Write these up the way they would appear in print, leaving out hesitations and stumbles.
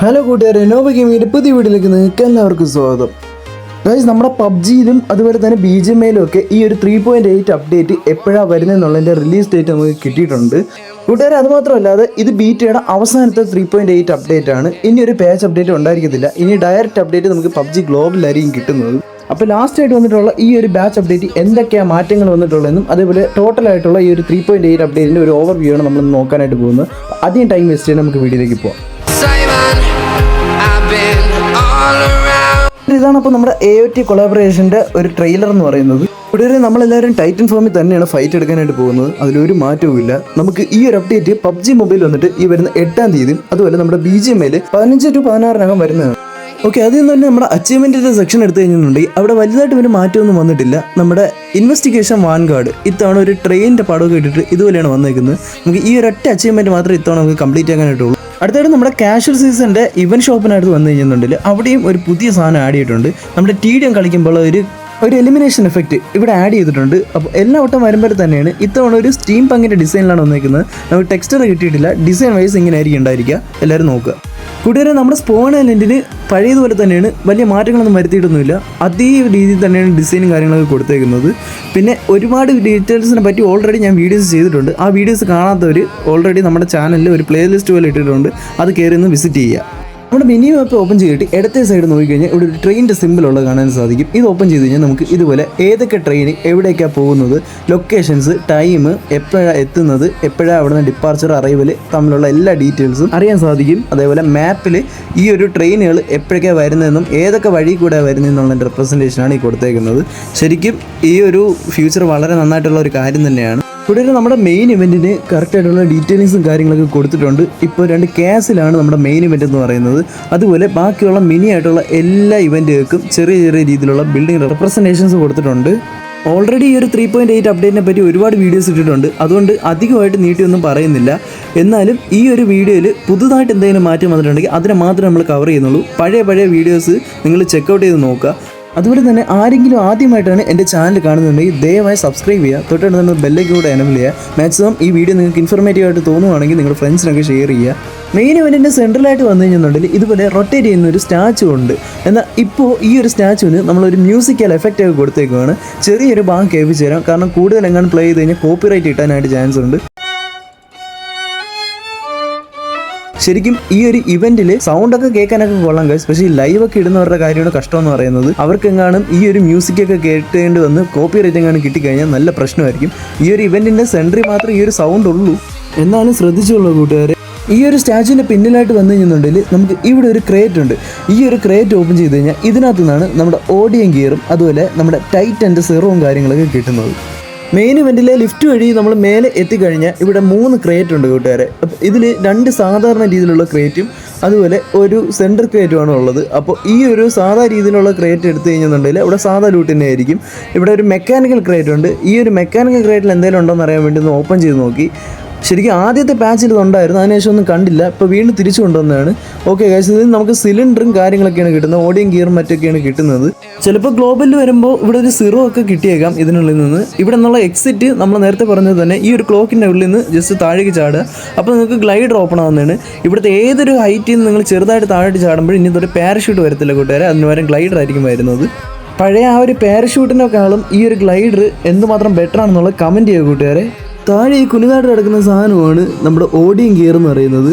Hello കൂട്ടുകാരെ, Nova ഗെയിമിങ്ങിൻ്റെ പുതിയ വീഡിയോയിലേക്ക് നിങ്ങൾക്ക് എല്ലാവർക്കും സ്വാഗതം. ഗൈസ്, നമ്മുടെ പബ്ജിയിലും അതുപോലെ തന്നെ BGMIയിലും ഒക്കെ ഈ ഒരു 3.8 അപ്ഡേറ്റ് എപ്പോഴാണ് വരുന്നതെന്നുള്ളതിൻ്റെ റിലീസ് ഡേറ്റ് നമുക്ക് കിട്ടിയിട്ടുണ്ട് കൂട്ടുകാരെ. അതുമാത്രമല്ലാതെ ഇത് ബീറ്റയുടെ അവസാനത്തെ 3.8 അപ്ഡേറ്റ് ആണ്. ഇനി ഒരു പാച്ച് അപ്ഡേറ്റ് ഉണ്ടായിരിക്കത്തില്ല. ഇനി ഡയറക്റ്റ് അപ്ഡേറ്റ് നമുക്ക് പബ്ജി ഗ്ലോബലായിരിക്കും കിട്ടുന്നത്. അപ്പോൾ ലാസ്റ്റ് ആയിട്ട് വന്നിട്ടുള്ള ഈ ഒരു ബാച്ച് അപ്ഡേറ്റ് എന്തൊക്കെയാണ് മാറ്റങ്ങൾ വന്നിട്ടുള്ളതെന്നും അതേപോലെ ടോട്ടലായിട്ടുള്ള ഈ ഒരു 3.8 അപ്ഡേറ്റിൻ്റെ ഒരു ഓവർവ്യൂ ആണ് നമ്മൾ നോക്കാനായിട്ട് പോകുന്നത്. അധികം ടൈം വേസ്റ്റ് ചെയ്യാൻ നമുക്ക് വീഡിയോയിലേക്ക് പോകാം. ഇതാണ് അപ്പോൾ നമ്മുടെ AOT കൊളാബറേഷൻ്റെ ഒരു ട്രെയിലർ എന്ന് പറയുന്നത്. ഇവിടെ നമ്മളെല്ലാവരും ടൈറ്റൻ ഫോമിൽ തന്നെയാണ് ഫൈറ്റ് എടുക്കാനായിട്ട് പോകുന്നത്. അതിലൊരു മാറ്റവും ഇല്ല. നമുക്ക് ഈ ഒരു അപ്ഡേറ്റ് പബ്ജി മൊബൈൽ വന്നിട്ട് ഈ വരുന്ന 8-ാം തീയതി, അതുപോലെ നമ്മുടെ BGMIയിൽ 15 to 16 വരുന്നതാണ്. ഓക്കെ, അതിൽ നിന്ന് തന്നെ നമ്മുടെ അച്ചീവ്മെൻറ്റിൻ്റെ സെക്ഷൻ എടുത്തു കഴിഞ്ഞിട്ടുണ്ടെങ്കിൽ അവിടെ വലുതായിട്ട് ഒരു മാറ്റമൊന്നും വന്നിട്ടില്ല. നമ്മുടെ ഇൻവെസ്റ്റിഗേഷൻ വാൻഗാർഡ് ഇത്തവണ ഒരു ട്രെയിനിൻ്റെ പടമൊക്കെ ഇട്ടിട്ട് ഇതുപോലെയാണ് വന്നേക്കുന്നത്. നമുക്ക് ഈ ഒരു ഒറ്റ അച്ചീവ്മെൻറ്റ് മാത്രമേ ഇത്തവണ നമുക്ക് കംപ്ലീറ്റ് ആക്കാനായിട്ടുള്ളൂ. അടുത്തായിട്ട് നമ്മുടെ കാഷ്വൽ സീസണിൻ്റെ ഇവൻറ്റ് ഷോപ്പിനടുത്ത് വന്നു കഴിഞ്ഞിട്ടുണ്ടെങ്കിൽ അവിടെയും ഒരു പുതിയ സാധനം ആഡ് ചെയ്തിട്ടുണ്ട്. നമ്മുടെ TDM കളിക്കുമ്പോൾ ഒരു എലിമിനേഷൻ എഫക്റ്റ് ഇവിടെ ആഡ് ചെയ്തിട്ടുണ്ട്. അപ്പോൾ എല്ലാ വട്ടം വരുമ്പോൾ തന്നെയാണ് ഇത്തവണ ഒരു സ്റ്റീം പങ്കിൻ്റെ ഡിസൈനിലാണ് വന്നേക്കുന്നത്. നമുക്ക് ടെക്സ്ചർ കിട്ടിയിട്ടില്ല. ഡിസൈൻ വൈസ് ഇങ്ങനെ ആയിരിക്കും ഉണ്ടായിരിക്കുക. എല്ലാവരും നോക്കുക. കൂട്ടുകാരെ, നമ്മുടെ സ്പോൺ ഐലൻഡിന് പഴയതുപോലെ തന്നെയാണ്, വലിയ മാറ്റങ്ങളൊന്നും വരുത്തിയിട്ടൊന്നുമില്ല. അതേ രീതിയിൽ തന്നെയാണ് ഡിസൈനും കാര്യങ്ങളൊക്കെ കൊടുത്തേക്കുന്നത്. പിന്നെ ഒരുപാട് ഡീറ്റെയിൽസിനെ പറ്റി ഓൾറെഡി ഞാൻ വീഡിയോസ് ചെയ്തിട്ടുണ്ട്. ആ വീഡിയോസ് കാണാത്തവർ ഓൾറെഡി നമ്മുടെ ചാനലിൽ ഒരു പ്ലേലിസ്റ്റ് പോലെ ഇട്ടിട്ടുണ്ട്. അത് കയറി ഒന്ന് വിസിറ്റ് ചെയ്യുക. നമ്മുടെ മെനു മാപ്പ് ഓപ്പൺ ചെയ്തിട്ട് ഇടത്തെ സൈഡ് നോക്കിക്കഴിഞ്ഞാൽ ഇവിടെ ഒരു ട്രെയിനിൻ്റെ സിമ്പിളുള്ളത് കാണാൻ സാധിക്കും. ഇത് ഓപ്പൺ ചെയ്ത് കഴിഞ്ഞാൽ നമുക്ക് ഇതുപോലെ ഏതൊക്കെ ട്രെയിൻ എവിടേക്കാണ് പോകുന്നത്, ലൊക്കേഷൻസ്, ടൈം, എപ്പോഴാണ് എത്തുന്നത്, എപ്പോഴാണ് അവിടെ നിന്ന് ഡിപ്പാർച്ചർ, അറൈവൽ തമ്മിലുള്ള എല്ലാ ഡീറ്റെയിൽസും അറിയാൻ സാധിക്കും. അതേപോലെ മാപ്പിൽ ഈ ഒരു ട്രെയിനുകൾ എപ്പോഴൊക്കെയാണ് വരുന്നതെന്നും ഏതൊക്കെ വഴി കൂടെ വരുന്നതെന്നുള്ള റെപ്രസെൻറ്റേഷനാണ് ഈ കൊടുത്തേക്കുന്നത്. ശരിക്കും ഈ ഒരു ഫ്യൂച്ചർ വളരെ നന്നായിട്ടുള്ള ഒരു കാര്യം തന്നെയാണ്. ഇവിടെ നമ്മുടെ മെയിൻ ഇവൻറ്റിന് കറക്റ്റായിട്ടുള്ള ഡീറ്റെയിൽസും കാര്യങ്ങളൊക്കെ കൊടുത്തിട്ടുണ്ട്. ഇപ്പോൾ 2 കേസിലാണ് നമ്മുടെ മെയിൻ ഇവൻറ്റ് എന്ന് പറയുന്നത്. അതുപോലെ ബാക്കിയുള്ള മിനി ആയിട്ടുള്ള എല്ലാ ഇവൻറ്റുകൾക്കും ചെറിയ ചെറിയ രീതിയിലുള്ള ബിൽഡിംഗ് റെപ്രസെൻറ്റേഷൻസ് കൊടുത്തിട്ടുണ്ട്. ഓൾറെഡി ഈ ഒരു 3.8 അപ്ഡേറ്റിനെ പറ്റി ഒരുപാട് വീഡിയോസ് ഇട്ടിട്ടുണ്ട്. അതുകൊണ്ട് അധികമായിട്ട് നീട്ടിയൊന്നും പറയുന്നില്ല. എന്നാലും ഈ ഒരു വീഡിയോയിൽ പുതുതായിട്ട് എന്തെങ്കിലും മാറ്റം വന്നിട്ടുണ്ടെങ്കിൽ അതിനെ മാത്രമേ നമ്മൾ കവർ ചെയ്യുന്നുള്ളൂ. പഴയ വീഡിയോസ് നിങ്ങൾ ചെക്കൗട്ട് ചെയ്ത് നോക്കുക. അതുപോലെ തന്നെ ആരെങ്കിലും ആദ്യമായിട്ടാണ് എൻ്റെ ചാനൽ കാണുന്നുണ്ടെങ്കിൽ ദയവായി സബ്സ്ക്രൈബ് ചെയ്യുക. തൊട്ടടുത്ത് തന്നെ ബെല്ലൈക്കൻ കൂടെ എനേബിൾ ചെയ്യുക. മാക്സിമം ഈ വീഡിയോ നിങ്ങൾക്ക് ഇൻഫോർമേറ്റീവ് ആയിട്ട് തോന്നുവാണെങ്കിൽ നിങ്ങളുടെ ഫ്രണ്ട്സിനൊക്കെ ഷെയർ ചെയ്യുക. മെയിൻ ഇവൻറ്റിൻ്റെ സെൻട്രലായിട്ട് വന്നു കഴിഞ്ഞിട്ടുണ്ടെങ്കിൽ ഇതുപോലെ റൊട്ടേറ്റ് ചെയ്യുന്ന ഒരു സ്റ്റാച്ചു ഉണ്ട്. എന്നാൽ ഇപ്പോൾ ഈ ഒരു സ്റ്റാച്ചുവിന് നമ്മളൊരു മ്യൂസിക്കൽ എഫക്റ്റ് ഒക്കെ കൊടുത്തേക്കുവാണ്. ചെറിയൊരു ഭാഗം കേൾപ്പിച്ച് തരാം. കാരണം കൂടുതൽ എങ്ങാനും പ്ലേ ചെയ്ത് കഴിഞ്ഞാൽ കോപ്പിറൈറ്റ് കിട്ടാനായിട്ട് ചാൻസ് ഉണ്ട്. ശരിക്കും ഈ ഒരു ഇവന്റിൽ സൗണ്ടൊക്കെ കേൾക്കാനൊക്കെ കൊള്ളാം ഗൈസ്. പക്ഷേ ഈ ലൈവൊക്കെ ഇടുന്നവരുടെ കാര്യമാണ് കഷ്ടമെന്ന് പറയുന്നത്. അവർക്കെങ്ങാനും ഈ ഒരു മ്യൂസിക്കൊക്കെ കേട്ടേണ്ടി വന്ന് കോപ്പി റൈറ്റ് എങ്ങാനും കിട്ടിക്കഴിഞ്ഞാൽ നല്ല പ്രശ്നമായിരിക്കും. ഈ ഒരു ഇവന്റിൻ്റെ സെൻറ്ററിൽ മാത്രമേ ഈ ഒരു സൗണ്ട് ഉള്ളൂ. എന്നാലും ശ്രദ്ധിച്ചുള്ളൂ കൂട്ടുകാരെ. ഈ ഒരു സ്റ്റാച്ചുവിൻ്റെ പിന്നിലായിട്ട് വന്നു കഴിഞ്ഞിട്ടുണ്ടെങ്കിൽ നമുക്ക് ഇവിടെ ഒരു ക്രേറ്റ് ഉണ്ട്. ഈ ഒരു ക്രേറ്റ് ഓപ്പൺ ചെയ്ത് കഴിഞ്ഞാൽ ഇതിനകത്തു നിന്നാണ് നമ്മുടെ ഓഡിയം ഗിയറും അതുപോലെ നമ്മുടെ ടൈറ്റൻ്റെ സെറവും കാര്യങ്ങളൊക്കെ കിട്ടുന്നത്. മെയിൻ ഇവൻറ്റിലെ ലിഫ്റ്റ് വഴി നമ്മൾ മേലെ എത്തിക്കഴിഞ്ഞാൽ ഇവിടെ 3 ക്രേറ്റ് ഉണ്ട് കൂട്ടുകാരെ. അപ്പോൾ ഇതിൽ 2 സാധാരണ രീതിയിലുള്ള ക്രേറ്റും അതുപോലെ ഒരു സെൻറ്റർ ക്രേറ്റുമാണ് ഉള്ളത്. അപ്പോൾ ഈ ഒരു സാധാ രീതിയിലുള്ള ക്രേറ്റ് എടുത്തു കഴിഞ്ഞെന്നുണ്ടെങ്കിൽ ഇവിടെ സാധാ ലൂട്ട് തന്നെ ആയിരിക്കും. ഇവിടെ ഒരു മെക്കാനിക്കൽ ക്രേറ്റ് ഉണ്ട്. ഈ ഒരു മെക്കാനിക്കൽ ക്രേറ്റിൽ എന്തെങ്കിലും ഉണ്ടോ എന്ന് അറിയാൻ വേണ്ടി ഒന്ന് ഓപ്പൺ ചെയ്ത് നോക്കി. ശരിക്കും ആദ്യത്തെ പാച്ചിൽ ഇതുണ്ടായിരുന്നു, അതിനുശേഷം ഒന്നും കണ്ടില്ല. ഇപ്പോൾ വീണ്ടും തിരിച്ചു കൊണ്ടുവന്നതാണ്. ഓക്കെ ഗൈസ്, ഇതിൽ നമുക്ക് സിലിണ്ടറും കാര്യങ്ങളൊക്കെയാണ് കിട്ടുന്നത്. ഓഡിയം ഗിയറും മറ്റൊക്കെയാണ് കിട്ടുന്നത്. ചിലപ്പോൾ ഗ്ലോബലിൽ വരുമ്പോൾ ഇവിടെ ഒരു 0 ഒക്കെ കിട്ടിയേക്കാം ഇതിനുള്ളിൽ നിന്ന്. ഇവിടെ നിന്നുള്ള എക്സിറ്റ് നമ്മൾ നേരത്തെ പറഞ്ഞത് തന്നെ ഈ ഒരു ക്ലോക്കിൻ്റെ ഉള്ളിൽ നിന്ന് ജസ്റ്റ് താഴേക്ക് ചാടുക. അപ്പോൾ നിങ്ങൾക്ക് ഗ്ലൈഡർ ഓപ്പൺ ആവുന്നതാണ്. ഇവിടുത്തെ ഏതൊരു ഹൈറ്റിൽ നിന്ന് നിങ്ങൾ ചെറുതായിട്ട് താഴോട്ട് ചാടുമ്പോൾ ഇനി ഇതൊരു പാരഷൂട്ട് വരത്തില്ല കൂട്ടുകാരെ. അതിന് പകരം ഗ്ലൈഡർ ആയിരിക്കും വരുന്നത്. പഴയ ആ ഒരു പാരഷൂട്ടിനേക്കാളും ഈ ഒരു ഗ്ലൈഡർ എന്തുമാത്രം ബെറ്റർ ആണെന്നുള്ളത് കമൻറ്റ് ചെയ്യുക കൂട്ടുകാരെ. താഴെ ഈ കുലുതായിട്ട് കിടക്കുന്ന സാധനമാണ് നമ്മുടെ ഓഡിയം ഗിയർ എന്ന് പറയുന്നത്.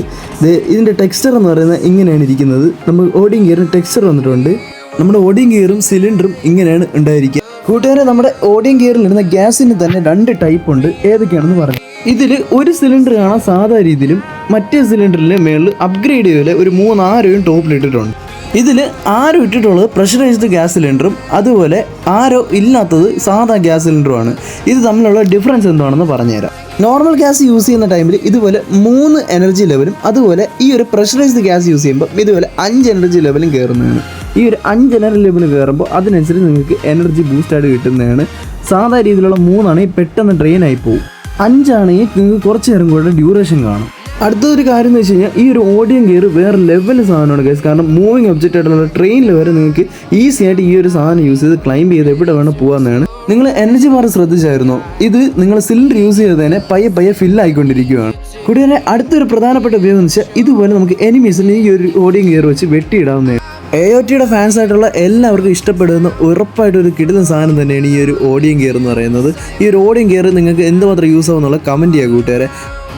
ഇതിൻ്റെ ടെക്സ്ചർ എന്ന് പറയുന്നത് ഇങ്ങനെയാണ് ഇരിക്കുന്നത്. നമ്മൾ ഓഡിയം ഗിയറിന് ടെക്സ്ചർ വന്നിട്ടുണ്ട്. നമ്മുടെ ഓഡിയം ഗിയറും സിലിണ്ടറും ഇങ്ങനെയാണ് ഉണ്ടായിരിക്കുക കൂട്ടുകാരെ. നമ്മുടെ ഓഡിയം ഗിയറിൽ ഇടുന്ന ഗ്യാസിന് തന്നെ 2 ടൈപ്പ് ഉണ്ട്. ഏതൊക്കെയാണെന്ന് പറഞ്ഞു. ഇതിൽ ഒരു സിലിണ്ടർ കാണാൻ സാധാ രീതിയിലും മറ്റേ സിലിണ്ടറിന് മേളിൽ അപ്ഗ്രേഡ് ചെയ്തതിൽ ഒരു 3 ആരോയും ടോപ്പിലിട്ടിട്ടുണ്ട്. ഇതിൽ ആരോ ഇട്ടിട്ടുള്ളത് പ്രഷറൈസ്ഡ് ഗ്യാസ് സിലിണ്ടറും അതുപോലെ ആരോ ഇല്ലാത്തത് സാധാ ഗ്യാസ് സിലിണ്ടറുമാണ്. ഇത് തമ്മിലുള്ള ഡിഫറൻസ് എന്താണെന്ന് പറഞ്ഞുതരാം. നോർമൽ ഗ്യാസ് യൂസ് ചെയ്യുന്ന ടൈമിൽ ഇതുപോലെ 3 എനർജി ലെവലും അതുപോലെ ഈ ഒരു പ്രഷറൈസ്ഡ് ഗ്യാസ് യൂസ് ചെയ്യുമ്പോൾ ഇതുപോലെ 5 എനർജി ലെവലും കയറുന്നതാണ്. ഈ ഒരു 5 എനർജി ലെവൽ കയറുമ്പോൾ അതിനനുസരിച്ച് നിങ്ങൾക്ക് എനർജി ബൂസ്റ്റായിട്ട് കിട്ടുന്നതാണ്. സാധാ രീതിയിലുള്ള 3 ആണെങ്കിൽ പെട്ടെന്ന് ഡ്രെയിൻ ആയി പോകും. 5 ആണെങ്കിൽ നിങ്ങൾക്ക് കുറച്ച് നേരം കൂടെ ഡ്യൂറേഷൻ കാണും. അടുത്തൊരു കാര്യം എന്ന് വെച്ച് കഴിഞ്ഞാൽ ഈ ഒരു ഓഡിയം ഗിയർ വേറെ ലെവൽ സാധനമാണ് ഗൈസ്. കാരണം മൂവിങ് ഒബ്ജക്റ്റ് ആയിട്ടുള്ള ട്രെയിനിൽ വരെ നിങ്ങൾക്ക് ഈസി ആയിട്ട് ഈ ഒരു സാധനം യൂസ് ചെയ്ത് ക്ലൈംബ് ചെയ്ത് എവിടെ വേണം പോകാമെന്നാണ്. നിങ്ങൾ എനർജി ബാർ ശ്രദ്ധിച്ചായിരുന്നോ? ഇത് നിങ്ങൾ സിലിണ്ടർ യൂസ് ചെയ്ത് തന്നെ പയ്യെ ഫില്ലായിക്കൊണ്ടിരിക്കുകയാണ്. കൂടാതെ അടുത്തൊരു പ്രധാനപ്പെട്ട ഉപയോഗം എന്ന് വെച്ചാൽ ഇതുപോലെ നമുക്ക് എനിമീസിന് ഈ ഒരു ഓഡിയം ഗിയർ വെച്ച് വെട്ടിയിടാവുന്നതാണ്. AOTയുടെ ഫാൻസ് ആയിട്ടുള്ള എല്ലാവർക്കും ഇഷ്ടപ്പെടുന്ന ഉറപ്പായിട്ടൊരു കിടിലൻ സാധനം തന്നെയാണ് ഈ ഒരു ഓഡിയം ഗിയർ എന്ന് പറയുന്നത്. ഈ ഒരു ഓഡിയം ഗിയർ നിങ്ങൾക്ക് എന്തുമാത്രം യൂസ് ആവുന്നുള്ള കമൻറ്റ് ചെയ്യുക കൂട്ടുകാരെ.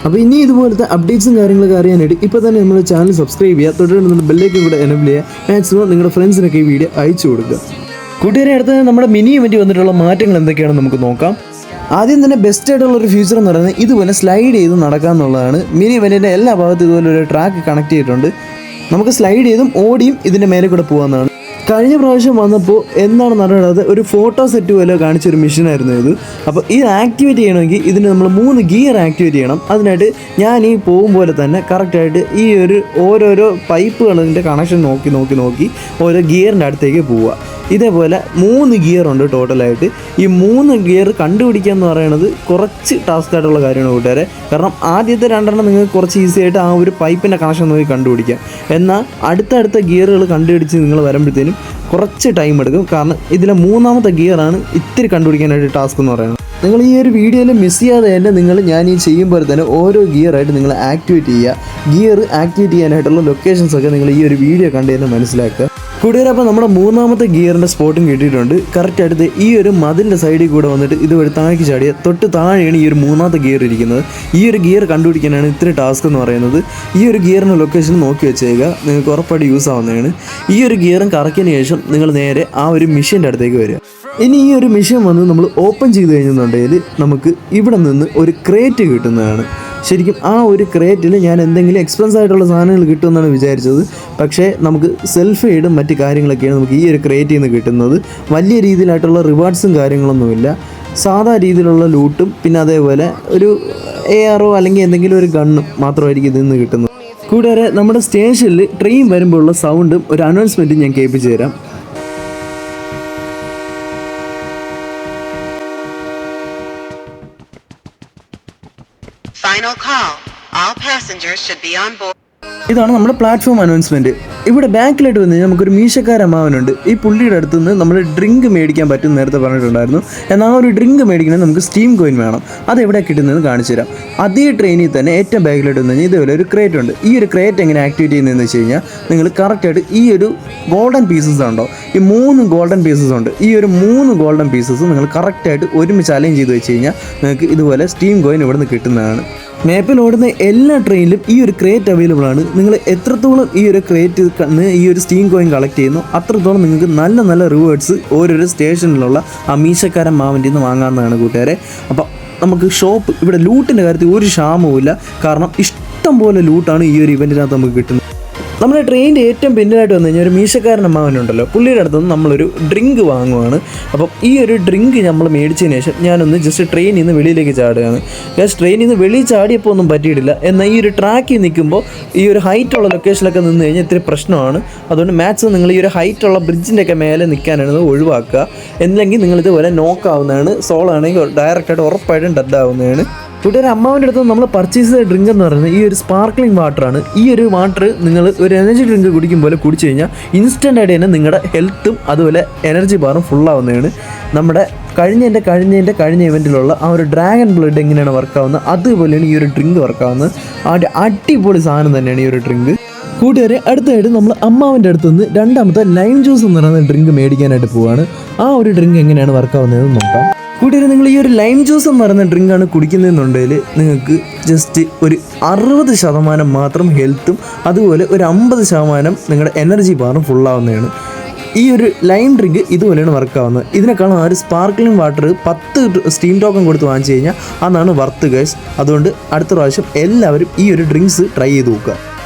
അപ്പോൾ ഇനി ഇതുപോലത്തെ അപ്ഡേറ്റ്സും കാര്യങ്ങളൊക്കെ അറിയാനായിട്ട് ഇപ്പോൾ തന്നെ നമ്മുടെ ചാനൽ സബ്സ്ക്രൈബ് ചെയ്യുക, തുടർന്ന് ബെല്ലേക്കും കൂടെ എനേബിൾ ചെയ്യുക. മാക്സിമം നിങ്ങളുടെ ഫ്രണ്ട്സിനൊക്കെ ഈ വീഡിയോ അയച്ചു കൊടുക്കുക. കൂട്ടുകാരെ, അടുത്തത് നമ്മുടെ മിനി ഇവൻറ്റ് വന്നിട്ടുള്ള മാറ്റങ്ങൾ എന്തൊക്കെയാണെന്ന് നമുക്ക് നോക്കാം. ആദ്യം തന്നെ ബെസ്റ്റ് ആയിട്ടുള്ള ഒരു ഫീച്ചർ എന്ന് പറയുന്നത് ഇതുപോലെ സ്ലൈഡ് ചെയ്ത് നടക്കാമെന്നുള്ളതാണ്. മിനി ഇവൻറ്റിൻ്റെ എല്ലാ ഭാഗത്തും ഇതുപോലെ ഒരു ട്രാക്ക് കണക്ട് ചെയ്തിട്ടുണ്ട്. നമുക്ക് സ്ലൈഡ് ചെയ്തും ഓടിയും ഇതിൻ്റെ മേലെ കൂടെ പോകാവുന്നതാണ്. കഴിഞ്ഞ പ്രാവശ്യം വന്നപ്പോൾ എന്താണ് നടന്നത്, ഒരു ഫോട്ടോ സെറ്റ് പോലെ കാണിച്ചൊരു മെഷീനായിരുന്നു ഇത്. അപ്പോൾ ഇത് ആക്ടിവേറ്റ് ചെയ്യണമെങ്കിൽ ഇതിന് നമ്മൾ 3 ഗിയർ ആക്ടിവേറ്റ് ചെയ്യണം. അതിനായിട്ട് ഞാൻ ഈ പോകുമ്പോൾ തന്നെ കറക്റ്റായിട്ട് ഈ ഒരു ഓരോരോ പൈപ്പുകളിൻ്റെ കണക്ഷൻ നോക്കി ഓരോ ഗിയറിൻ്റെ അടുത്തേക്ക് പോവുക. ഇതേപോലെ 3 ഗിയർ ഉണ്ട് ടോട്ടലായിട്ട്. ഈ 3 ഗിയർ കണ്ടുപിടിക്കുക എന്ന് പറയുന്നത് കുറച്ച് ടാസ്ക് ആയിട്ടുള്ള കാര്യമാണ് കൂട്ടുകാരെ. കാരണം ആദ്യത്തെ 2 നിങ്ങൾക്ക് കുറച്ച് ഈസി ആയിട്ട് ആ ഒരു പൈപ്പിൻ്റെ കണക്ഷൻ നോക്കി കണ്ടുപിടിക്കാം. എന്നാൽ അടുത്തടുത്ത ഗിയറുകൾ കണ്ടുപിടിച്ച് നിങ്ങൾ വരുമ്പോഴത്തേനും കുറച്ച് ടൈം എടുക്കും. കാരണം ഇതിലെ 3ാമത്തെ ഗിയറാണ് ഇത്തിരി കണ്ടുപിടിക്കാനായിട്ട് ടാസ്ക് എന്ന് പറയുന്നത്. നിങ്ങൾ ഈ ഒരു വീഡിയോയിൽ മിസ് ചെയ്യാതെ തന്നെ ഞാൻ ഈ ചെയ്യുമ്പോൾ തന്നെ ഓരോ ഗിയറായിട്ട് നിങ്ങൾ ആക്ടിവേറ്റ് ചെയ്യുക. ഗിയർ ആക്ടിവേറ്റ് ചെയ്യാനായിട്ടുള്ള ലൊക്കേഷൻസൊക്കെ നിങ്ങൾ ഈ ഒരു വീഡിയോ കണ്ടു തന്നെ മനസ്സിലാക്കുക. കൂട്ടുകാരെ, അപ്പോൾ നമ്മുടെ 3ാമത്തെ ഗിയറിൻ്റെ സ്പോട്ടും കിട്ടിയിട്ടുണ്ട്. കറക്റ്റ് അടുത്ത് ഈ ഒരു മതിലിൻ്റെ സൈഡിൽ കൂടെ വന്നിട്ട് ഇതുവഴി താഴേക്ക് ചാടിയ തൊട്ട് താഴെയാണ് ഈ ഒരു 3ാമത്തെ ഗിയർ ഇരിക്കുന്നത്. ഈ ഒരു ഗിയർ കണ്ടുപിടിക്കാനാണ് ഇത്ര ടാസ്ക് എന്ന് പറയുന്നത്. ഈ ഒരു ഗിയറിൻ്റെ ലൊക്കേഷൻ നോക്കി വെച്ചേക്കുക, നിങ്ങൾക്ക് ഉറപ്പായിട്ട് യൂസ് ആവുന്നതാണ്. ഈ ഒരു ഗിയറും കറക്കിയതിന് ശേഷം നിങ്ങൾ നേരെ ആ ഒരു മെഷീൻ്റെ അടുത്തേക്ക് വരിക. ഇനി ഈ ഒരു മെഷീൻ വന്ന് നമ്മൾ ഓപ്പൺ ചെയ്ത് കഴിഞ്ഞെന്നുണ്ടെങ്കിൽ നമുക്ക് ഇവിടെ നിന്ന് ഒരു ക്രേറ്റ് കിട്ടുന്നതാണ്. ശരിക്കും ആ ഒരു ക്രേറ്റിൽ ഞാൻ എന്തെങ്കിലും എക്സ്പെൻസ് ആയിട്ടുള്ള സാധനങ്ങൾ കിട്ടുമെന്നാണ് വിചാരിച്ചത്. പക്ഷേ നമുക്ക് സെൽഫ് എയ്ഡും മറ്റ് കാര്യങ്ങളൊക്കെയാണ് നമുക്ക് ഈ ഒരു ക്രേറ്റിൽ നിന്ന് കിട്ടുന്നത്. വലിയ രീതിയിലായിട്ടുള്ള റിവാർഡ്സും കാര്യങ്ങളൊന്നുമില്ല. സാധാ രീതിയിലുള്ള ലൂട്ടും പിന്നെ അതേപോലെ ഒരു ARO അല്ലെങ്കിൽ എന്തെങ്കിലും ഒരു ഗണ്ണും മാത്രമായിരിക്കും ഇതിൽ നിന്ന് കിട്ടുന്നത്. കൂടാതെ നമ്മുടെ സ്റ്റേഷനിൽ ട്രെയിൻ വരുമ്പോഴുള്ള സൗണ്ടും ഒരു അനൗൺസ്മെൻറ്റും ഞാൻ കേൾപ്പിച്ചു തരാം. Final call. All passengers should be on board. ഇതാണ് നമ്മുടെ പ്ലാറ്റ്ഫോം അനൗൺസ്മെൻറ്റ്. ഇവിടെ ബാക്കിലായിട്ട് വന്നു കഴിഞ്ഞാൽ നമുക്കൊരു മീശക്കാരമ്മാവനുണ്ട്. ഈ പുള്ളിയുടെ അടുത്ത് നിന്ന് നമ്മൾ ഡ്രിങ്ക് മേടിക്കാൻ പറ്റും നേരത്തെ പറഞ്ഞിട്ടുണ്ടായിരുന്നു. എന്നാൽ ആ ഒരു ഡ്രിങ്ക് മേടിക്കണമെങ്കിൽ നമുക്ക് സ്റ്റീം കോയിൻ വേണം. അതെവിടെ കിട്ടുന്നതെന്ന് കാണിച്ചു തരാം. അതേ ട്രെയിനിൽ തന്നെ ഏറ്റവും ബാക്കിലായിട്ട് വന്നു കഴിഞ്ഞാൽ ഇതേപോലെ ഒരു ക്രേറ്റ് ഉണ്ട്. ഈ ഒരു ക്രേറ്റ് എങ്ങനെ ആക്ടിവേറ്റ് ചെയ്യുന്നതെന്ന് വെച്ച് കഴിഞ്ഞാൽ നിങ്ങൾ കറക്റ്റായിട്ട് ഈ ഒരു ഗോൾഡൻ പീസസ് ഉണ്ടോ, ഈ 3 ഗോൾഡൻ പീസസ് ഉണ്ട്. ഈ ഒരു 3 ഗോൾഡൻ പീസസ് നിങ്ങൾ കറക്റ്റായിട്ട് ഒരുമിച്ച് അലൈൻ ചെയ്ത് വെച്ച് കഴിഞ്ഞാൽ നിങ്ങൾക്ക് ഇതുപോലെ സ്റ്റീം കോയിൻ ഇവിടെ നിന്ന് കിട്ടുന്നതാണ്. മാപ്പിൽ ഓടുന്ന എല്ലാ ട്രെയിനിലും ഈ ഒരു ക്രേറ്റ് അവൈലബിൾ ആണ്. നിങ്ങൾ എത്രത്തോളം ഈ ഒരു ക്രേറ്റ് ഈ ഒരു സ്റ്റീം കോയിൻ കളക്ട് ചെയ്യുന്നു അത്രത്തോളം നിങ്ങൾക്ക് നല്ല നല്ല റിവേർഡ്സ് ഓരോരോ സ്റ്റേഷനിലുള്ള ആ മീശക്കാരൻ മാവൻ്റെ നിന്ന് വാങ്ങാവുന്നതാണ് കൂട്ടുകാരെ. അപ്പോൾ നമുക്ക് ഷോപ്പ് ഇവിടെ ലൂട്ടിൻ്റെ കാര്യത്തിൽ ഒരു ക്ഷാമവുമില്ല. കാരണം ഇഷ്ടം പോലെ ലൂട്ടാണ് ഈ ഒരു ഇവൻറ്റിനകത്ത് നമുക്ക് കിട്ടുന്നത്. നമ്മുടെ ട്രെയിനിൻ്റെ ഏറ്റവും പിന്നിലായിട്ട് വന്നു കഴിഞ്ഞാൽ ഒരു മീശക്കാരൻ അമ്മാവനുണ്ടല്ലോ, പുള്ളിയുടെ അടുത്തുനിന്ന് നമ്മളൊരു ഡ്രിങ്ക് വാങ്ങുവാണ്. അപ്പം ഈ ഒരു ഡ്രിങ്ക് നമ്മൾ മേടിച്ചതിന് ശേഷം ഞാനൊന്ന് ജസ്റ്റ് ട്രെയിനിൽ നിന്ന് വെളിയിലേക്ക് ചാടുകയാണ്. ജസ്റ്റ് ട്രെയിനിൽ നിന്ന് വെളിയിൽ ചാടിയപ്പോൾ ഒന്നും പറ്റിയിട്ടില്ല. എന്നാൽ ഈ ഒരു ട്രാക്കിൽ നിൽക്കുമ്പോൾ ഈ ഒരു ഹൈറ്റുള്ള ലൊക്കേഷനിലൊക്കെ നിന്ന് കഴിഞ്ഞാൽ ഇത്തിരി പ്രശ്നമാണ്. അതുകൊണ്ട് മാക്സിമം നിങ്ങൾ ഈ ഒരു ഹൈറ്റുള്ള ബ്രിഡ്ജിൻ്റെയൊക്കെ മേലെ നിൽക്കാനാണ് ഒഴിവാക്കുക. അല്ലെങ്കിൽ നിങ്ങൾ ഇതുപോലെ നോക്കാവുന്നതാണ്. സോളോ ആണെങ്കിൽ ഡയറക്റ്റായിട്ട് ഉറപ്പായിട്ടും ഡെഡ് ആവുന്നതാണ്. കൂട്ടുകാരെ, അമ്മാവിൻ്റെ അടുത്ത് നമ്മൾ പർച്ചേസ് ചെയ്ത ഡ്രിങ്ക് എന്ന് പറയുന്നത് ഈ ഒരു സ്പാർക്ലിംഗ് വാട്ടറാണ്. ഈ ഒരു വാട്ടർ നിങ്ങൾ ഒരു എനർജി ഡ്രിങ്ക് കുടിക്കും പോലെ കുടിച്ചു കഴിഞ്ഞാൽ ഇൻസ്റ്റൻ്റ് ആയിട്ട് തന്നെ നിങ്ങളുടെ ഹെൽത്തും അതുപോലെ എനർജി ബാറും ഫുള്ളാവുന്നതാണ്. നമ്മുടെ കഴിഞ്ഞ ഇവൻറ്റിലുള്ള ആ ഒരു ഡ്രാഗൺ ബ്ലഡ് എങ്ങനെയാണ് വർക്കാവുന്നത് അതുപോലെയാണ് ഈ ഒരു ഡ്രിങ്ക് വർക്കാവുന്നത്. അടിപൊളി സാധനം തന്നെയാണ് ഈ ഒരു ഡ്രിങ്ക്. കൂട്ടുകാരെ, അടുത്തായിട്ട് നമ്മൾ അമ്മാവിൻ്റെ അടുത്ത് നിന്ന് 2ാമത്തെ ലൈം ജ്യൂസ് എന്ന് പറയുന്ന ഡ്രിങ്ക് മേടിക്കാനായിട്ട് പോവുകയാണ്. ആ ഒരു ഡ്രിങ്ക് എങ്ങനെയാണ് വർക്കാവുന്നതെന്ന് നോക്കാം. കൂട്ടുകാരെ, നിങ്ങൾ ഈ ഒരു ലൈം ജ്യൂസ് എന്ന് പറയുന്ന ഡ്രിങ്കാണ് കുടിക്കുന്നതെന്നുണ്ടെങ്കിൽ നിങ്ങൾക്ക് ജസ്റ്റ് ഒരു 60% മാത്രം ഹെൽത്തും അതുപോലെ ഒരു 50% നിങ്ങളുടെ എനർജി ബാറും ഫുള്ളാവുന്നതാണ്. ഈ ഒരു ലൈം ഡ്രിങ്ക് ഇതുപോലെയാണ് വർക്കാവുന്നത്. ഇതിനേക്കാളും ആ ഒരു സ്പാർക്ലിംഗ് വാട്ടർ 10 സ്റ്റീം ടോക്കൺ കൊടുത്ത് വാങ്ങിച്ചു കഴിഞ്ഞാൽ അതാണ് വർത്ത് ഗൈസ്. അതുകൊണ്ട് അടുത്ത പ്രാവശ്യം എല്ലാവരും ഈ ഒരു ഡ്രിങ്ക്സ് ട്രൈ ചെയ്ത് നോക്കുക.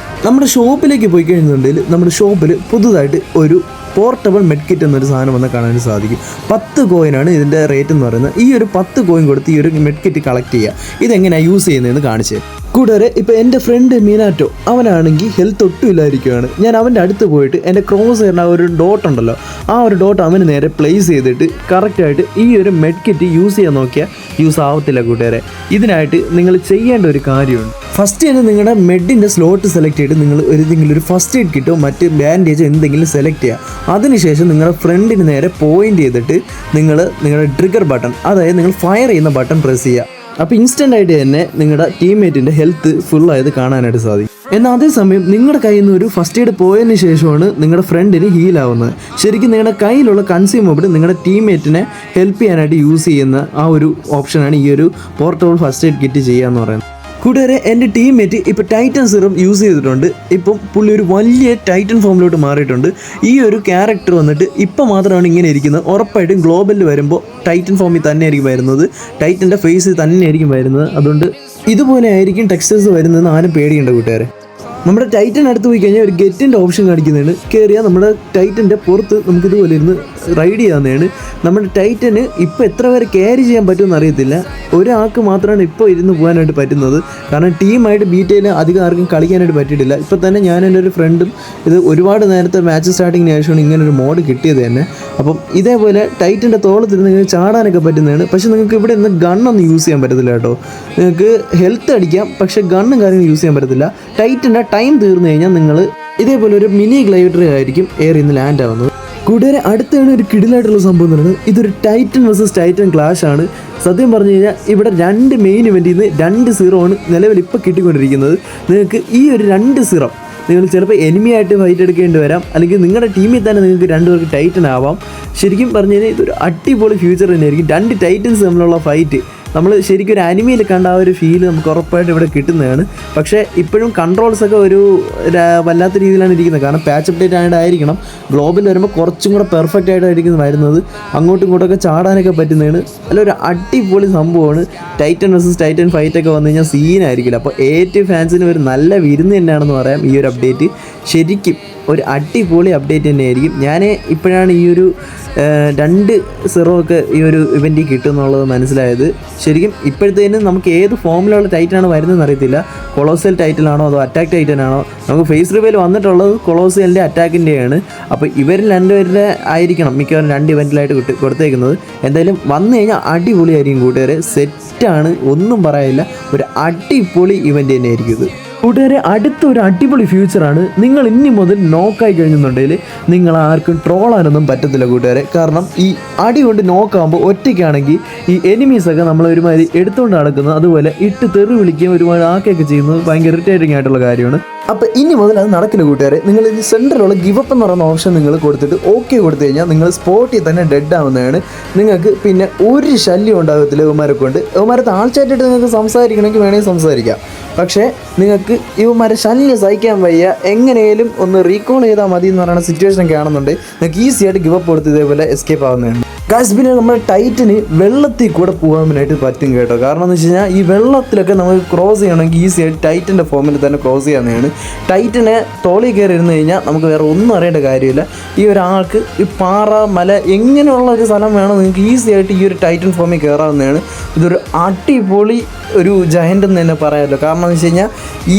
നമ്മുടെ ഷോപ്പിലേക്ക് പോയി കഴിഞ്ഞിട്ടുണ്ടെങ്കിൽ നമ്മുടെ ഷോപ്പിൽ പുതുതായിട്ട് ഒരു പോർട്ടബിൾ മെഡ്കിറ്റ് എന്നൊരു സാധനം വന്ന് കാണാൻ സാധിക്കും. 10 കോയിനാണ് ഇതിൻ്റെ റേറ്റ് എന്ന് പറയുന്നത്. ഈ ഒരു 10 കോയിൻ കൊടുത്ത് ഈ ഒരു മെഡ്കിറ്റ് കളക്ട് ചെയ്യുക. ഇതെങ്ങനെയാണ് യൂസ് ചെയ്യുന്നതെന്ന് കാണിച്ചു. കൂടാതെ ഇപ്പോൾ എൻ്റെ ഫ്രണ്ട് മീനാറ്റോ അവനാണെങ്കിൽ ഹെൽത്ത് ഒട്ടും ഇല്ലായിരിക്കുകയാണ്. ഞാൻ അവൻ്റെ അടുത്ത് പോയിട്ട് എൻ്റെ ക്രോസ് ചെയ്യുന്ന ഒരു ഡോട്ട് ഉണ്ടല്ലോ, ആ ഒരു ഡോട്ട് അവന് നേരെ പ്ലേസ് ചെയ്തിട്ട് കറക്റ്റായിട്ട് ഈ ഒരു മെഡ്കിറ്റ് യൂസ് ചെയ്യാൻ നോക്കിയാൽ യൂസ് ആവത്തില്ല കൂട്ടുകാരെ. ഇതിനായിട്ട് നിങ്ങൾ ചെയ്യേണ്ട ഒരു കാര്യമുണ്ട്. ഫസ്റ്റ് തന്നെ നിങ്ങളുടെ മെഡിൻ്റെ സ്ലോട്ട് സെലക്ട് ചെയ്തിട്ട് നിങ്ങൾ ഏതെങ്കിലും ഒരു ഫസ്റ്റ് എയ്ഡ് കിട്ടോ മറ്റ് ബാൻഡേജോ എന്തെങ്കിലും സെലക്ട് ചെയ്യുക. അതിനുശേഷം നിങ്ങളുടെ ഫ്രണ്ടിന് നേരെ പോയിൻ്റ് ചെയ്തിട്ട് നിങ്ങളുടെ ട്രിഗർ ബട്ടൺ, അതായത് നിങ്ങൾ ഫയർ ചെയ്യുന്ന ബട്ടൺ പ്രസ് ചെയ്യുക. അപ്പോൾ ഇൻസ്റ്റൻ്റ് ആയിട്ട് തന്നെ നിങ്ങളുടെ ടീംമേറ്റിൻ്റെ ഹെൽത്ത് ഫുള്ളായത് കാണാനായിട്ട് സാധിക്കും. എന്നാൽ അതേസമയം നിങ്ങളുടെ കയ്യിൽ നിന്ന് ഒരു ഫസ്റ്റ് എയ്ഡ് പോയതിന് ശേഷമാണ് നിങ്ങളുടെ ഫ്രണ്ടിന് ഹീലാവുന്നത്. ശരിക്കും നിങ്ങളുടെ കയ്യിലുള്ള കൺസ്യൂമബിൾ നിങ്ങളുടെ ടീംമേറ്റിനെ ഹെൽപ്പ് ചെയ്യാനായിട്ട് യൂസ് ചെയ്യുന്ന ആ ഒരു ഓപ്ഷനാണ് ഈ ഒരു പോർട്ടബിൾ ഫസ്റ്റ് എയ്ഡ് കിറ്റ് ചെയ്യുക എന്ന് പറയുന്നത്. കൂട്ടുകാരെ, എൻ്റെ ടീംമേറ്റ് ഇപ്പോൾ ടൈറ്റൻ സിറം യൂസ് ചെയ്തിട്ടുണ്ട്. ഇപ്പം പുള്ളി ഒരു വലിയ ടൈറ്റൻ ഫോമിലോട്ട് മാറിയിട്ടുണ്ട്. ഈ ഒരു ക്യാരക്ടർ വന്നിട്ട് ഇപ്പം മാത്രമാണ് ഇങ്ങനെ ഇരിക്കുന്നത്. ഉറപ്പായിട്ടും ഗ്ലോബലിൽ വരുമ്പോൾ ടൈറ്റൻ ഫോമിൽ തന്നെ ആയിരിക്കും വരുന്നത്, ടൈറ്റൻ്റെ ഫേസ് തന്നെ ആയിരിക്കും വരുന്നത്. അതുകൊണ്ട് ഇതുപോലെ ആയിരിക്കും ടെക്സ്റ്റേഴ്സ് വരുന്നതെന്ന് ആരും പേടിയുണ്ട് കൂട്ടുകാരെ. നമ്മുടെ ടൈറ്റൻ അടുത്ത് പോയി കഴിഞ്ഞാൽ ഒരു ഗെറ്റിൻ്റെ ഓപ്ഷൻ കാണിക്കുന്നതാണ്. കയറിയാൽ നമ്മുടെ ടൈറ്റൻ്റെ പുറത്ത് നമുക്കിതുപോലെ ഇരുന്ന് റൈഡ് ചെയ്യാവുന്നതാണ്. നമ്മുടെ ടൈറ്റന് ഇപ്പോൾ എത്ര പേരെ ക്യാരി ചെയ്യാൻ പറ്റുമെന്ന് അറിയത്തില്ല. ഒരാൾക്ക് മാത്രമാണ് ഇപ്പോൾ ഇരുന്ന് പോകാനായിട്ട് പറ്റുന്നത്. കാരണം ടീമായിട്ട് ബീറ്റയിൽ അധികം ആർക്കും കളിക്കാനായിട്ട് പറ്റിയിട്ടില്ല. ഇപ്പോൾ തന്നെ ഞാൻ എൻ്റെ ഒരു ഫ്രണ്ടും ഇത് ഒരുപാട് നേരത്തെ മാച്ച് സ്റ്റാർട്ടിങ്ങിന് ശേഷമാണ് ഇങ്ങനൊരു മോഡ് കിട്ടിയത് തന്നെ. അപ്പം ഇതേപോലെ ടൈറ്റൻ്റെ തോളത്തിൽ നിങ്ങൾക്ക് ചാടാനൊക്കെ പറ്റുന്നതാണ്. പക്ഷേ നിങ്ങൾക്ക് ഇവിടെ നിന്ന് ഗണ്ണൊന്നും യൂസ് ചെയ്യാൻ പറ്റത്തില്ല കേട്ടോ. നിങ്ങൾക്ക് ഹെൽത്ത് അടിക്കാം, പക്ഷേ ഗണ്ണും കാര്യങ്ങളും യൂസ് ചെയ്യാൻ പറ്റത്തില്ല. ടൈറ്റൻ്റെ ടൈം തീർന്നു കഴിഞ്ഞാൽ നിങ്ങൾ ഇതേപോലെ ഒരു മിനി ഗ്ലൈഡർ ആയിരിക്കും എയറിൽ നിന്ന് ലാൻഡ് ആവുന്നത്. കൂട്ടുകാരെ, അടുത്താണ് ഒരു കിടിലായിട്ടുള്ള സംഭവം എന്ന് പറയുന്നത്. ഇതൊരു ടൈറ്റൻ വേഴ്സസ് ടൈറ്റൻ ക്ലാഷ് ആണ്. സത്യം പറഞ്ഞു കഴിഞ്ഞാൽ ഇവിടെ 2 മെയിൻ ഇവൻറ്റിൽ നിന്ന് 2 സീറോണ് നിലവിൽ ഇപ്പോൾ കിട്ടിക്കൊണ്ടിരിക്കുന്നത്. നിങ്ങൾക്ക് ഈ ഒരു 2 സീറോ നിങ്ങൾ ചിലപ്പോൾ എനിമിയായിട്ട് ഫൈറ്റ് എടുക്കേണ്ടി വരാം, അല്ലെങ്കിൽ നിങ്ങളുടെ ടീമിൽ തന്നെ നിങ്ങൾക്ക് 2 പേർക്ക് ടൈറ്റൻ ആവാം. ശരിക്കും പറഞ്ഞു കഴിഞ്ഞാൽ ഇതൊരു അടിപൊളി ഫ്യൂച്ചർ തന്നെയായിരിക്കും. 2 ടൈറ്റൻസ് തമ്മിലുള്ള ഫൈറ്റ് നമ്മൾ ശരിക്കും ഒരു അനിമയിൽ കണ്ട ആ ഒരു ഫീൽ നമുക്ക് ഉറപ്പായിട്ട് ഇവിടെ കിട്ടുന്നതാണ്. പക്ഷേ ഇപ്പോഴും കൺട്രോൾസൊക്കെ ഒരു വല്ലാത്ത രീതിയിലാണ് ഇരിക്കുന്നത്. കാരണം പാച്ച് അപ്ഡേറ്റ് ആയിട്ടായിരിക്കണം. ഗ്ലോബിൽ വരുമ്പോൾ കുറച്ചും കൂടെ പെർഫെക്റ്റ് ആയിട്ടായിരിക്കും വരുന്നത്. അങ്ങോട്ടും ഇങ്ങോട്ടൊക്കെ ചാടാനൊക്കെ പറ്റുന്നതാണ്. അല്ലൊരു അടിപൊളി സംഭവമാണ്. ടൈറ്റൻ വേഴ്സസ് ടൈറ്റൻ ഫൈറ്റൊക്കെ വന്നു കഴിഞ്ഞാൽ സീനായിരിക്കില്ല. അപ്പോൾ ഫാൻസിന് ഒരു നല്ല വിരുന്ന് തന്നെയാണെന്ന് പറയാം ഈ ഒരു അപ്ഡേറ്റ്. ശരിക്കും ഒരു അടിപൊളി അപ്ഡേറ്റ് തന്നെയായിരിക്കും. ഞാൻ ഇപ്പോഴാണ് ഈ ഒരു 2 സീറോ ഒക്കെ ഈ ഒരു ഇവൻറ്റിൽ കിട്ടും എന്നുള്ളത് മനസ്സിലായത്. ശരിക്കും ഇപ്പോഴത്തേനും നമുക്ക് ഏത് ഫോമിലുള്ള ടൈറ്റനാണ് വരുന്നതെന്ന് അറിയത്തില്ല. കൊളോസൽ ടൈറ്റനാണോ അതോ അറ്റാക്ക് ടൈറ്റനാണോ? നമുക്ക് ഫേസ് റിവീൽ വന്നിട്ടുള്ളത് കൊളോസലിൻ്റെ അറ്റാക്കിൻ്റെയാണ്. അപ്പോൾ ഇവരിൽ 2 പേരുടെ ആയിരിക്കണം മിക്കവാറും 2 ഇവൻറ്റിലായിട്ട് കൊടുത്തേക്കുന്നത്. എന്തായാലും വന്നു കഴിഞ്ഞാൽ അടിപൊളിയായിരിക്കും കൂട്ടുകാരെ. സെറ്റാണ്, ഒന്നും പറയാനില്ല. ഒരു അടിപൊളി ഇവൻറ്റ് തന്നെയായിരിക്കും ഇത്. കൂട്ടുകാരെ, അടുത്തൊരു അടിപൊളി ഫ്യൂച്ചറാണ്. നിങ്ങൾ ഇനി മുതൽ നോക്കായി കഴിഞ്ഞെന്നുണ്ടെങ്കിൽ നിങ്ങൾ ആർക്കും ട്രോളാനൊന്നും പറ്റത്തില്ല കൂട്ടുകാരെ. കാരണം ഈ അടി കൊണ്ട് നോക്കാകുമ്പോൾ ഒറ്റയ്ക്കാണെങ്കിൽ ഈ എനിമീസൊക്കെ നമ്മൾ ഒരുമാതിരി എടുത്തുകൊണ്ട് നടക്കുന്നത്, അതുപോലെ ഇട്ട് തെറി വിളിക്കുകയും ഒരുപാട് ആക്കുകയൊക്കെ ചെയ്യുന്നത് ഭയങ്കര ഇറിറ്റേറ്റിംഗ് ആയിട്ടുള്ള കാര്യമാണ്. അപ്പോൾ ഇനി മുതൽ അത് നടക്കില്ല കൂട്ടുകാരെ. നിങ്ങൾ ഈ സെൻറ്ററിലുള്ള ഗിവപ്പ് എന്ന് പറയുന്ന ഓപ്ഷൻ നിങ്ങൾ കൊടുത്തിട്ട് ഓക്കെ കൊടുത്തു കഴിഞ്ഞാൽ നിങ്ങൾ സ്പോട്ടിൽ തന്നെ ഡെഡ് ആവുന്നതാണ്. നിങ്ങൾക്ക് പിന്നെ ഒരു ശല്യം ഉണ്ടാകത്തില്ല ഇവന്മാരെ കൊണ്ട്. ഇവന്മാരെ താഴ്ചയായിട്ടിട്ട് നിങ്ങൾക്ക് സംസാരിക്കണമെങ്കിൽ വേണമെങ്കിൽ സംസാരിക്കാം. പക്ഷേ നിങ്ങൾക്ക് ഇവന്മാരെ ശല്യം സഹിക്കാൻ വയ്യ, എങ്ങനെയും ഒന്ന് റീകോൾ ചെയ്താൽ മതി എന്ന് പറയുന്ന സിറ്റുവേഷനൊക്കെ ആണെന്നുണ്ടെങ്കിൽ നിങ്ങൾക്ക് ഈസി ആയിട്ട് ഗിവപ്പ് കൊടുത്ത് ഇതേപോലെ എസ്കേപ്പ് ആവുന്നതാണ്. ഗായ്സ്, പിന്നെ നമ്മുടെ ടൈറ്റന് വെള്ളത്തിൽ കൂടെ പോകാനായിട്ട് പറ്റും കേട്ടോ. കാരണം എന്ന് വെച്ച് കഴിഞ്ഞാൽ ഈ വെള്ളത്തിലൊക്കെ നമുക്ക് ക്രോസ് ചെയ്യണമെങ്കിൽ ഈസി ആയിട്ട് ടൈറ്റൻ്റെ ഫോമിൽ തന്നെ ക്രോസ് ചെയ്യാവുന്നതാണ്. ടൈറ്റനെ തോളിൽ കയറി ഇരുന്ന് കഴിഞ്ഞാൽ നമുക്ക് വേറെ ഒന്നും അറിയേണ്ട കാര്യമില്ല. ഈ ഒരാൾക്ക് ഈ പാറ മല എങ്ങനെയുള്ള ഒരു സ്ഥലം വേണം നിങ്ങൾക്ക് ഈസി ആയിട്ട് ഈ ഒരു ടൈറ്റൻ ഫോമിൽ കയറാവുന്നതാണ്. ഇതൊരു അടിപൊളി ഒരു ജയൻ്റ് എന്ന് തന്നെ പറയാമല്ലോ. കാരണം എന്ന് വെച്ച് കഴിഞ്ഞാൽ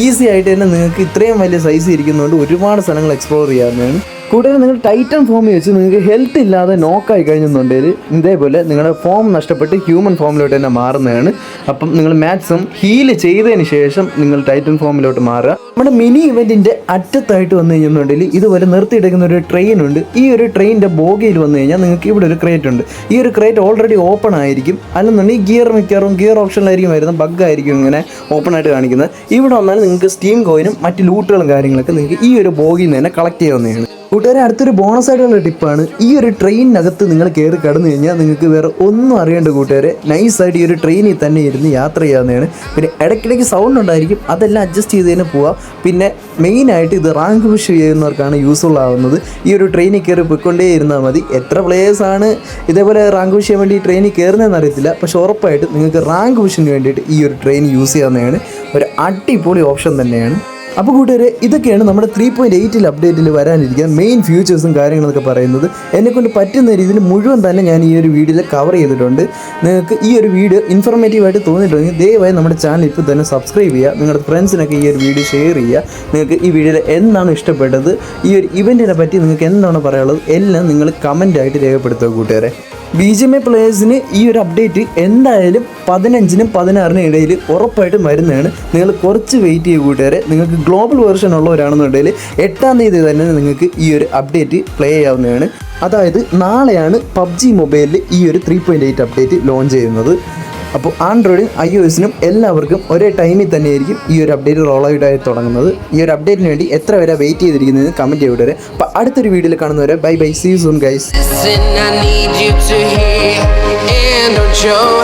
ഈസി ആയിട്ട് തന്നെ നിങ്ങൾക്ക് ഇത്രയും വലിയ സൈസ് ഇരിക്കുന്നതുകൊണ്ട് ഒരുപാട് സ്ഥലങ്ങൾ എക്സ്പ്ലോർ ചെയ്യാവുന്നതാണ്. കൂടാതെ നിങ്ങൾ ടൈറ്റൻ ഫോമിൽ വെച്ച് നിങ്ങൾക്ക് ഹെൽത്ത് ഇല്ലാതെ നോക്കായി കഴിഞ്ഞെന്നുണ്ടെങ്കിൽ ഇതേപോലെ നിങ്ങളുടെ ഫോം നഷ്ടപ്പെട്ട് ഹ്യൂമൻ ഫോമിലോട്ട് തന്നെ മാറുന്നതാണ്. അപ്പം നിങ്ങൾ മാക്സിമം ഹീല് ചെയ്തതിന് ശേഷം നിങ്ങൾ ടൈറ്റൻ ഫോമിലോട്ട് മാറുക. നമ്മുടെ മിനി ഇവൻറ്റിൻ്റെ അറ്റത്തായിട്ട് വന്നു കഴിഞ്ഞെന്നുണ്ടെങ്കിൽ ഇതുപോലെ നിർത്തിയിടക്കുന്ന ഒരു ട്രെയിൻ ഉണ്ട്. ഈ ഒരു ട്രെയിനിൻ്റെ ബോഗിയിൽ വന്നു കഴിഞ്ഞാൽ നിങ്ങൾക്ക് ഇവിടെ ഒരു ക്രേറ്റ് ഉണ്ട്. ഈ ഒരു ക്രേറ്റ് ഓൾറെഡി ഓപ്പൺ ആയിരിക്കും. അല്ലെന്നുണ്ടെങ്കിൽ ഗിയർ ഓപ്ഷനിലായിരിക്കും വരുന്നത്. ബഗ്ഗായിരിക്കും ഇങ്ങനെ ഓപ്പൺ ആയിട്ട് കാണിക്കുന്നത്. ഇവിടെ വന്നാൽ നിങ്ങൾക്ക് സ്റ്റീം കോയിനും മറ്റ് ലൂട്ടുകളും കാര്യങ്ങളൊക്കെ നിങ്ങൾക്ക് ഈ ഒരു ബോഗിയിൽ നിന്ന് തന്നെ കളക്ട് ചെയ്യാവുന്നതാണ്. കൂട്ടുകാരെ, അടുത്തൊരു ബോണസ് ആയിട്ടുള്ള ടിപ്പാണ്. ഈ ഒരു ട്രെയിനിനകത്ത് നിങ്ങൾ കയറി കടന്നു കഴിഞ്ഞാൽ നിങ്ങൾക്ക് വേറെ ഒന്നും അറിയേണ്ട കൂട്ടുകാരെ. നൈസായിട്ട് ഈ ഒരു ട്രെയിനിൽ തന്നെ ഇരുന്ന് യാത്ര ചെയ്യാവുന്നതാണ്. പിന്നെ ഇടയ്ക്കിടയ്ക്ക് സൗണ്ട് ഉണ്ടായിരിക്കും, അതെല്ലാം അഡ്ജസ്റ്റ് ചെയ്ത് തന്നെ പോവാം. പിന്നെ മെയിനായിട്ട് ഇത് റാങ്ക് പുഷ് ചെയ്യുന്നവർക്കാണ് യൂസ്ഫുൾ ആവുന്നത്. ഈ ഒരു ട്രെയിനിൽ കയറി പോയിക്കൊണ്ടേ ഇരുന്നാൽ മതി. എത്ര പ്ലേയേഴ്സാണ് ഇതേപോലെ റാങ്ക് പുഷ് ചെയ്യാൻ വേണ്ടി ഈ ട്രെയിനിൽ കയറുന്നതെന്ന് അറിയത്തില്ല. പക്ഷേ ഉറപ്പായിട്ട് നിങ്ങൾക്ക് റാങ്ക് പുഷിന് വേണ്ടിയിട്ട് ഈ ഒരു ട്രെയിൻ യൂസ് ചെയ്യാവുന്നതാണ്. ഒരു അടിപൊളി ഓപ്ഷൻ തന്നെയാണ്. അപ്പോൾ കൂട്ടുകാരെ, ഇതൊക്കെയാണ് നമ്മുടെ 3.8 അപ്ഡേറ്റിൽ വരാനിരിക്കുന്ന മെയിൻ ഫ്യൂച്ചേഴ്സും കാര്യങ്ങളൊക്കെ പറയുന്നത്. എന്നെക്കൊണ്ട് പറ്റുന്ന രീതിയിൽ മുഴുവൻ തന്നെ ഞാൻ ഈ ഒരു വീഡിയോയിൽ കവർ ചെയ്തിട്ടുണ്ട്. നിങ്ങൾക്ക് ഈ ഒരു വീഡിയോ ഇൻഫോർമേറ്റീവായിട്ട് തോന്നിയിട്ടുണ്ടെങ്കിൽ ദയവായി നമ്മുടെ ചാനൽ ഇപ്പോൾ തന്നെ സബ്സ്ക്രൈബ് ചെയ്യുക. നിങ്ങളുടെ ഫ്രണ്ട്സിനൊക്കെ ഈ ഒരു വീഡിയോ ഷെയർ ചെയ്യുക. നിങ്ങൾക്ക് ഈ വീഡിയോയിൽ എന്താണ് ഇഷ്ടപ്പെട്ടത്, ഈ ഒരു ഇവൻറ്റിനെ പറ്റി നിങ്ങൾക്ക് എന്താണ് പറയാനുള്ളത് എല്ലാം നിങ്ങൾ കമൻറ്റായിട്ട് രേഖപ്പെടുത്തുക കൂട്ടുകാരെ. BGMI പ്ലേയേഴ്സിന് ഈ ഒരു അപ്ഡേറ്റ് എന്തായാലും 15-നും 16-നും ഇടയിൽ ഉറപ്പായിട്ടും വരുന്നതാണ്. നിങ്ങൾ കുറച്ച് വെയിറ്റ് ചെയ്യുക കൂട്ടുകാരെ. നിങ്ങൾക്ക് ഗ്ലോബൽ വേർഷൻ ഉള്ളവരാണെന്നുണ്ടെങ്കിൽ 8-ാം തീയതി തന്നെ നിങ്ങൾക്ക് ഈ ഒരു അപ്ഡേറ്റ് പ്ലേ ചെയ്യാവുന്നതാണ്. അതായത് നാളെയാണ് PUBG മൊബൈലിൽ ഈ ഒരു 3.8 അപ്ഡേറ്റ് ലോഞ്ച് ചെയ്യുന്നത്. അപ്പോൾ ആൻഡ്രോയിഡിനും iOSനും എല്ലാവർക്കും ഒരേ ടൈമിൽ തന്നെയായിരിക്കും ഈ ഒരു അപ്ഡേറ്റ് റോൾ ഔട്ട് ആയി തുടങ്ങുന്നത്. ഈ ഒരു അപ്ഡേറ്റിന് വേണ്ടി എത്ര വരെ വെയിറ്റ് ചെയ്തിരിക്കുന്നത് കമൻറ്റ് ചെയ്തിട്ട്. അപ്പോൾ അടുത്തൊരു വീഡിയോയിൽ കാണുന്നവരെ bye bye, see you soon guys. I need you to hear and don't show